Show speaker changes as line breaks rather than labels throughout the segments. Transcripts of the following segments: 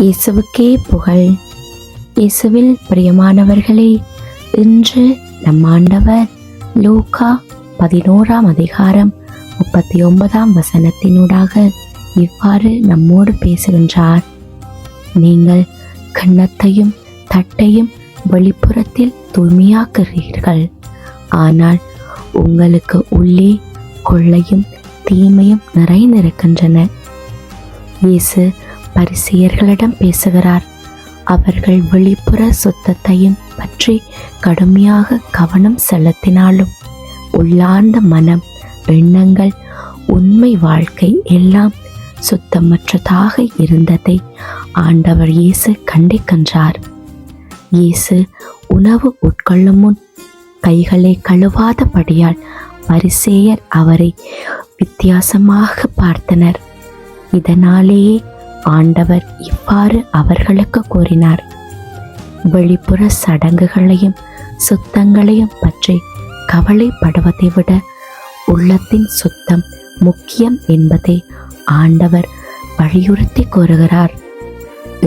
இயேசுவுக்கே புகழ். இயேசுவில் பிரியமானவர்களே, இன்று நம் ஆண்டவர் லூக்கா 11ஆம் அதிகாரம் 39ஆம் வசனத்தினூடாக இவ்வாறு நம்மோடு பேசுகின்றார். நீங்கள் கிண்ணத்தையும் தட்டையும் வெளிப்புறத்தில் தூய்மையாக்குகிறீர்கள், ஆனால் உங்களுக்கு உள்ளே கொள்ளையும் தீமையும் நிறைந்திருக்கின்றன. இயேசு பரிசேயர்களிடம் பேசுகிறார். அவர்கள் வெளிப்புற சுத்தத்தையும் பற்றி கடுமையாக கவனம் செலுத்தினாலும் உள்ளார்ந்த மனம், எண்ணங்கள், உண்மை வாழ்க்கை எல்லாம் சுத்தமற்றதாக இருந்ததை ஆண்டவர் இயேசு கண்டிக்கின்றார். இயேசு உணவு உட்கொள்ளும் முன் கைகளை கழுவாதபடியால் பரிசேயர் அவரை வித்தியாசமாக பார்த்தனர். இதனாலேயே ஆண்டவர் இவ்வாறு அவர்களுக்கு கூறினார். வெளிப்புற சடங்குகளையும் சுத்தங்களையும் பற்றி கவலைப்படுவதை விட உள்ளத்தின் சுத்தம் முக்கியம் என்பதை ஆண்டவர் வலியுறுத்தி கூறுகிறார்.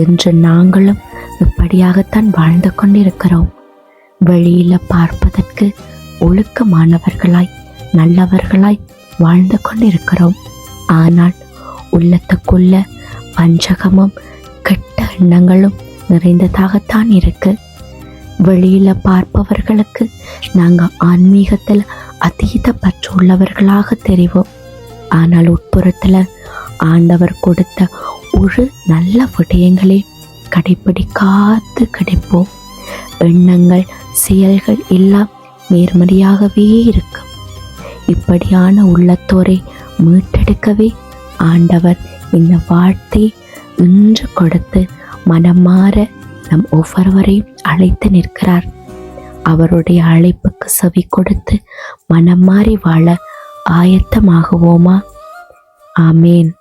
இன்று நாங்களும் இப்படியாகத்தான் வாழ்ந்து கொண்டிருக்கிறோம். வெளியில பார்ப்பதற்கு ஒழுக்கமானவர்களாய் நல்லவர்களாய் வாழ்ந்து கொண்டிருக்கிறோம். ஆனால் உள்ளத்துக்குள்ள வஞ்சகமும் கெட்ட எண்ணங்களும் நிறைந்ததாகத்தான் இருக்கு. வெளியில பார்ப்பவர்களுக்கு நாங்கள் ஆன்மீகத்தில் அதீத பற்று உள்ளவர்களாக தெரிவோம். ஆனால் உட்புறத்துல ஆண்டவர் கொடுத்த ஒரு நல்ல விடயங்களை கடைப்பிடிக்காது கிடைப்போம். எண்ணங்கள் செயல்கள் எல்லாம் நேர்மறையாகவே இருக்கும். இப்படியான உள்ளத்தோரை மீட்டெடுக்கவே ஆண்டவர் இந்த வார்த்தை இன்று கொடுத்து மனமாற நம் ஒவ்வொருவரையும் அழைத்து நிற்கிறார். அவருடைய அழைப்புக்கு செவி கொடுத்து மனம் மாறி வாழ ஆயத்தமாகுவோமா? ஆமேன்.